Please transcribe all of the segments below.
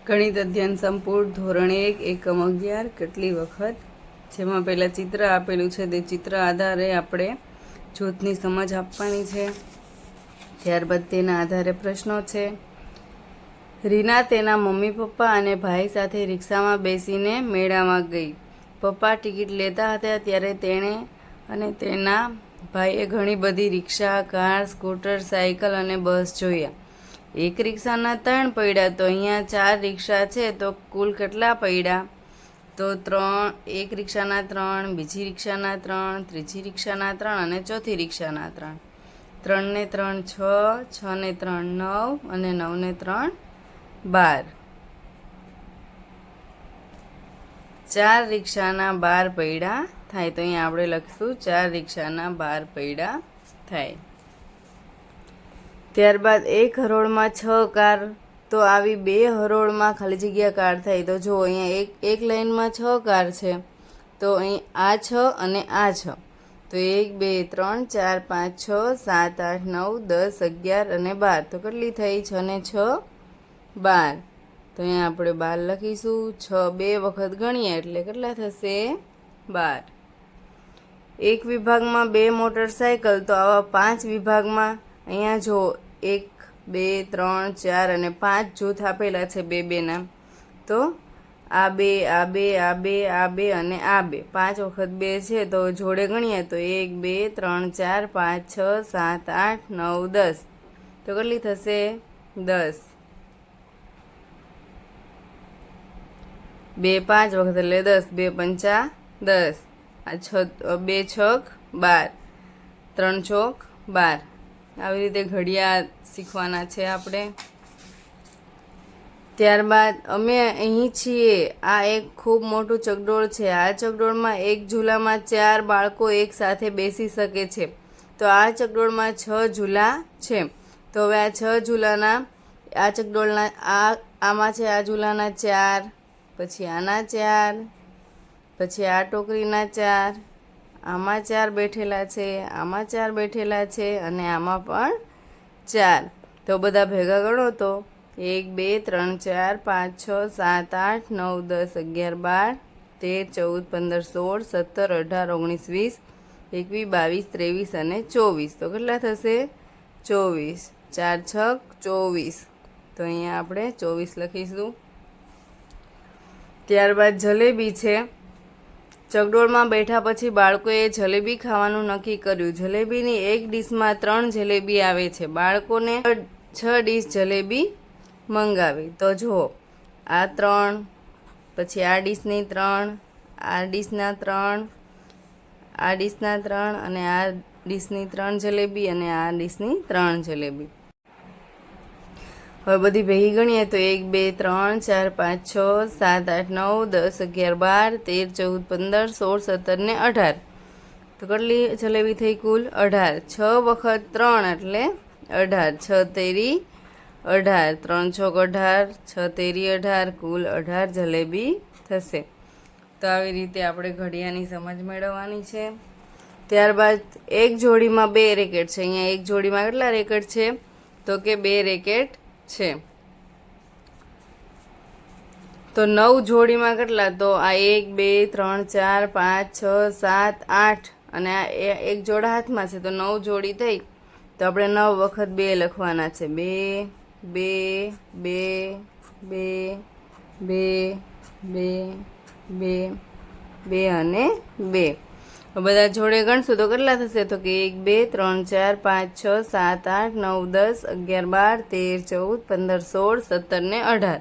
ગણિત અધ્યયન સંપૂર્ણ ધોરણ 1 એકમ 11 કેટલી વખત, જેમાં પહેલાં ચિત્ર આપેલું છે તે ચિત્ર આધારે આપણે જૂથની સમજ આપવાની છે. ત્યારબાદ તેના આધારે પ્રશ્નો છે. રીના તેના મમ્મી પપ્પા અને ભાઈ સાથે રિક્ષામાં બેસીને મેળામાં ગઈ. પપ્પા ટિકિટ લેતા હતા ત્યારે તેણે અને તેના ભાઈએ ઘણી બધી રિક્ષા, કાર, સ્કૂટર, સાયકલ અને બસ જોયા. એક રિક્ષાના 3 પડ્યા, તો અહીંયા 4 રિક્ષા છે, તો કુલ કેટલા પડ્યા? તો 3, એક રિક્ષાના 3, બીજી રિક્ષાના 3, ત્રીજી રિક્ષાના 3 અને ચોથી રિક્ષાના 3. 3 ને 3 6, 6 ને 3 9 અને 9 ને 3 12. 4 રિક્ષાના 12 પડ્યા થાય, તો અહીંયા આપણે લખીશું 4 રિક્ષાના 12 પડ્યા થાય. ત્યારબાદ એક હરોળમાં 6 કાર, તો આવી 2 હરોળમાં ખાલી જગ્યા કાર થાય. તો જો અહીંયા એક લાઈનમાં 6 કાર છે, તો અહીં આ 6 અને આ 6, તો 1 2 3 4 5 6 7 8 9 10 11 અને 12. તો કેટલી થઈ? 6 ને 6 12. તો અહીંયા આપણે 12 લખીશું. 6 2 વખત ગણીએ એટલે કેટલા થશે? 12. એક વિભાગમાં 2 મોટરસાયકલ, તો આવા 5 વિભાગમાં અહીંયા જો 1 2 3 4 અને 5 જૂથ આપેલા છે 2 2 ના. તો આ 2 આ 2 આ 2 આ 2 અને આ 2, 5 વખત 2 છે, તો જોડે ગણીએ તો 1 2 3 4 5 6 7 8 9 10. તો કેટલી થશે? 10. 2 5 વખત એટલે 10, 2 પંચા 10, આ 2 છક 12, 3 ચોક 12. આવી રીતે ઘડિયા શીખવાના છે આપણે. ત્યારબાદ અમે અહીં છીએ. આ એક ખૂબ મોટું ચકડોળ છે. આ ચકડોળમાં એક ઝૂલામાં 4 બાળકો એક સાથે બેસી શકે છે. તો આ ચકડોળમાં 6 ઝૂલા છે. તો હવે આ 6 ઝૂલાના, આ ચકડોળના આમાં છે આ ઝૂલાના 4, પછી આના 4, પછી આ ટોકરીના 4, આમાં 4 બેઠેલા છે, આમાં 4 બેઠેલા છે અને આમાં પણ 4. તો બધા ભેગા ગણો તો 1 2 3 4 5 6 7 8 9 10 11 12 13 14 15 16 17 18 19 20 21 22 23 અને 24. તો કેટલા થશે? 24. 4 6 24. તો અહીંયા આપણે 24 લખીશું. ત્યારબાદ જલેબી છે. ચકડોળમાં બેઠા પછી બાળકોએ જલેબી ખાવાનું નક્કી કર્યું. જલેબીની એક ડીશમાં 3 જલેબી આવે છે. બાળકોને 6 ડીશ જલેબી મંગાવી. તો જુઓ, આ 3, પછી આ ડીશની 3, આ ડીશના 3, આ ડીશના 3 અને આ ડીશની 3 જલેબી અને આ ડીશની 3 જલેબી. હવે બધી ભેગી ગણીએ તો 1 2 3 4 5 6 7 8 9 10 11 12 13 14 15 16 17 ને 18. તો કેટલી જલેબી થઈ કુલ? 18. 6 વખત 3 એટલે 18. 6 તેરી 18, 3 ચોક 18, 6 તેરી 18, કુલ 18 જલેબી થશે. તો આવી રીતે આપણે ઘડિયાની સમજ મેળવવાની છે. ત્યારબાદ એક જોડીમાં 2 રેકેટ છે. અહીંયા એક જોડીમાં કેટલા રેકેટ છે? તો કે 2 રેકેટ છે. તો 9 જોડીમાં કેટલા? તો આ 1 2 3 4 5 6 7 8 અને આ એક જોડા હાથમાં છે, તો 9 જોડી થઈ. તો આપણે 9 વખત 2 લખવાના છે. 2 2 2 2 2 2 2 2 અને 2. બધા જોડે ગણશું તો કેટલા થશે? તો કે 1 2 3 4 5 6 7 8 9 10 11 12 13 14 15 16 17 ને 18.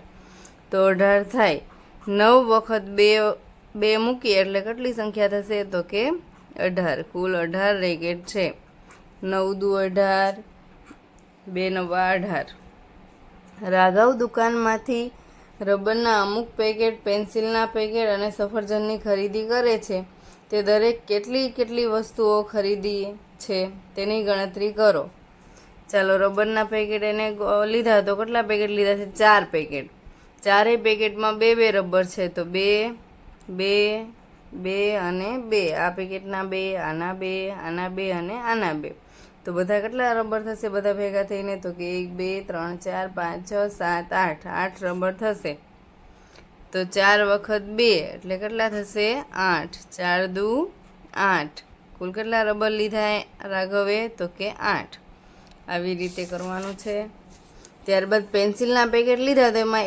તો 18 થાય. 9 વખત 2 મૂકીએ એટલે કેટલી સંખ્યા થશે? તો કે 18. કુલ 18 રેકેટ છે. 9 દુ 18, 2 નવા 18. રાઘવ દુકાનમાંથી રબરના અમુક પેકેટ, પેન્સિલના પેકેટ અને સફરજનની ખરીદી કરે છે. તે દરેક કેટલી વસ્તુઓ ખરીદી છે તેની ગણતરી કરો. ચાલો, રબરના પેકેટ એને લીધા, તો કેટલા પેકેટ લીધા છે? 4 પેકેટ. 4 પેકેટમાં 2 રબર છે, તો 2 2 2 અને 2. આ પેકેટના 2, આના 2, આના 2 અને આના 2. તો બધા કેટલા રબર થશે બધા ભેગા થઈને? તો કે 1 2 3 4 5 6 7 8 8 રબર થશે. તો 4 વખત 2 એટલે કેટલા થશે 8, 4 દુ 8. કુલ કેટલા રબર લીધા રાઘવે? તો કે 8. આવી રીતે કરવાનું છે. ત્યારબાદ પેન્સિલના પેકેટ લીધા તો એમાં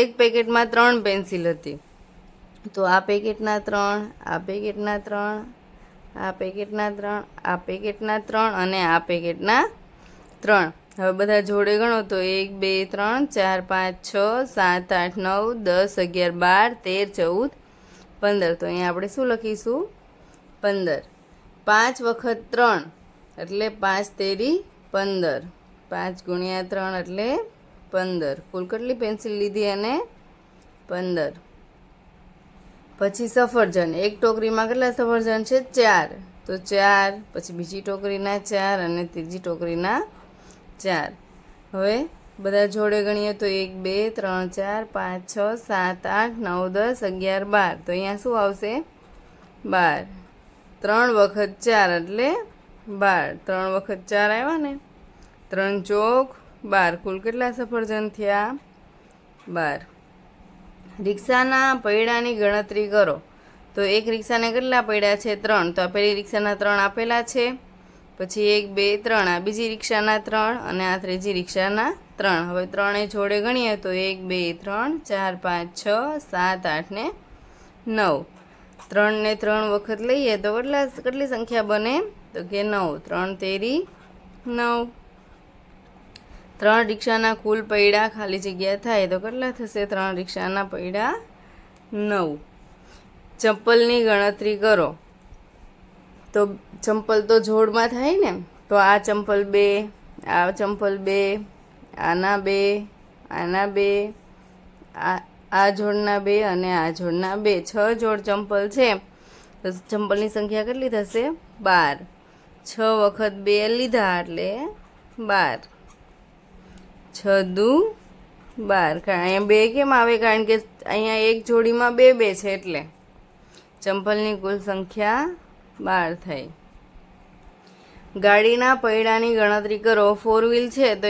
એક પેકેટમાં 3 પેન્સિલ હતી. તો આ પેકેટના 3, આ પેકેટના 3, આ પેકેટના 3, આ પેકેટના 3 અને આ પેકેટના 3. હવે બધા જોડે ગણો તો 1 2 3 4 5 6 7 8 9 10 11 12 13 14 15. તો અહીંયા આપણે શું લખીશું? 15. 5 વખત 3 એટલે 5 તેરી 15. 5 ગુણ્યા 3 એટલે 15. કુલ કેટલી પેન્સિલ લીધી અને 15. પછી સફરજન. એક ટોકરીમાં કેટલા સફરજન છે? 4. તો 4, પછી બીજી ટોકરીના 4 અને ત્રીજી ટોકરીના 4. હવે બધા જોડે ગણીએ તો 1 2 3 4 5 6 7 8 9 10 11 12. તો અહીંયા શું આવશે? 12. 3 વખત 4 એટલે 12. 3 વખત 4 આવ્યા ને? 3 ચોક 12. કુલ કેટલા સફરજન થયા? 12. રિક્ષાના પૈડાની ગણતરી કરો. તો એક રિક્ષાને કેટલા પૈડા છે? 3. તો આ પેલી રિક્ષાના 3 આપેલા છે. પછી 1 2 3 આ બીજી રિક્ષાના 3 અને આ ત્રીજી રિક્ષાના 3. હવે 3 જોડે ગણીએ તો 1 2 3 4 5 6 7 8 ને 9. 3 ને 3 વખત લઈએ તો કેટલી સંખ્યા બને? તો કે 9. 3 તેરી 9. 3 રિક્ષાના કુલ પૈડા ખાલી જગ્યા થાય તો કેટલા થશે? 3 રિક્ષાના પૈડા 9. ચંપલની ગણતરી કરો. તો ચંપલ તો જોડમાં થાય ને? તો આ ચંપલ 2, આ ચંપલ 2, આના 2, આના 2, આ જોડના 2 અને આ જોડના 2. 6 જોડ ચંપલ છે. તો ચંપલની સંખ્યા કેટલી થશે? 12. 6 વખત 2 લીધા એટલે 12. 6 દુ 12. અહીંયા 2 કેમ આવે? કારણ કે અહીંયા એક જોડીમાં 2 2 છે એટલે ચંપલની કુલ સંખ્યા 12 થઈ. ગાડીના પૈડાની ગણતરી કરો. 4 વ્હીલ છે તો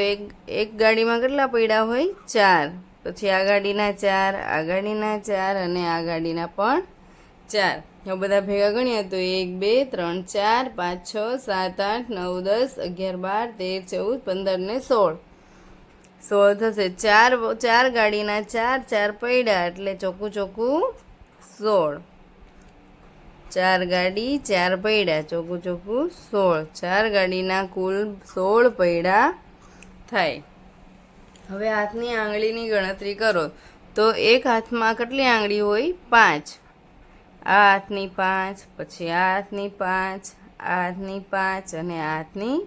એક ગાડીમાં કેટલા પૈડા હોય? 4. પછી આ ગાડીના 4, આ ગાડીના 4 અને આ ગાડીના પણ 4. હવે બધા ભેગા ગણીએ તો 1 2 3 4 5 6 7 8 9 10 11 12 13 14 15 ને 16. 16 થશે. 4 ગાડીના 4 પૈડા એટલે ચોખ્ખું 16. 4 ગાડી 4 પૈડા ચોખ્ખું 16. 4 ગાડીના કુલ 16 પૈડા થાય. હવે હાથની આંગળીની ગણતરી કરો. તો એક હાથમાં કેટલી આંગળી હોય? 5. આ હાથની 5, પછી આ હાથની 5, આ હાથની 5 અને આ હાથની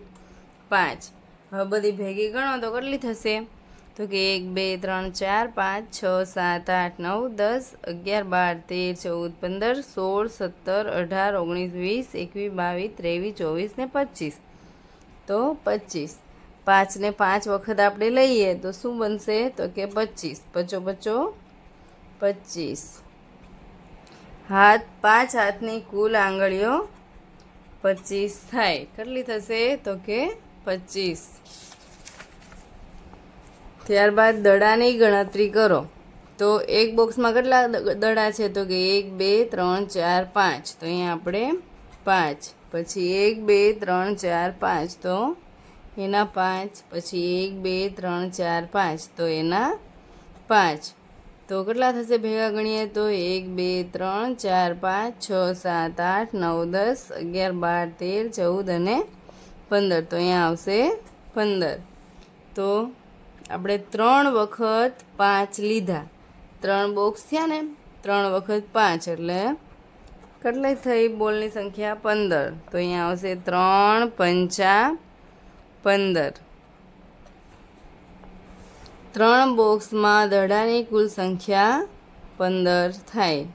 5. હવે બધી ભેગી ગણો તો કેટલી થશે? તો કે 1 2 3 4 5 6 7 8 9 10 11 12 13 14 15 16 17 18 20 21 22 23 24 ને 25. તો 25. 5 ને 5 વખત આપણે લઈએ તો શું બનશે? તો કે 25. 55 25. 5 હાથની કુલ આંગળીઓ 25 થાય. કેટલી થશે? તો કે 25. ત્યારબાદ દડાની ગણતરી કરો. તો એક બોક્સમાં કેટલા દડા છે? તો કે 1 2 3 4 5. તો અહીંયા આપણે 5. પછી 1 2 3 4 5 તો એના 5. પછી 1 2 3 4 5 તો એના 5. તો કેટલા થશે? ભેગા ગણીએ તો 1 2 3 4 5 6 7 8 9 10 11 12 13 14 અને 15. તો અહીંયા આવશે 15. તો આપણે 3 વખત 5 લીધા. 3 બોક્સ થયા ને? 3 વખત 5 એટલે કેટલી થઈ બોલની સંખ્યા? 15. તો અહીંયા આવશે 3 પંચા 15. 3 બોક્સમાં દડાની કુલ સંખ્યા 15 થાય.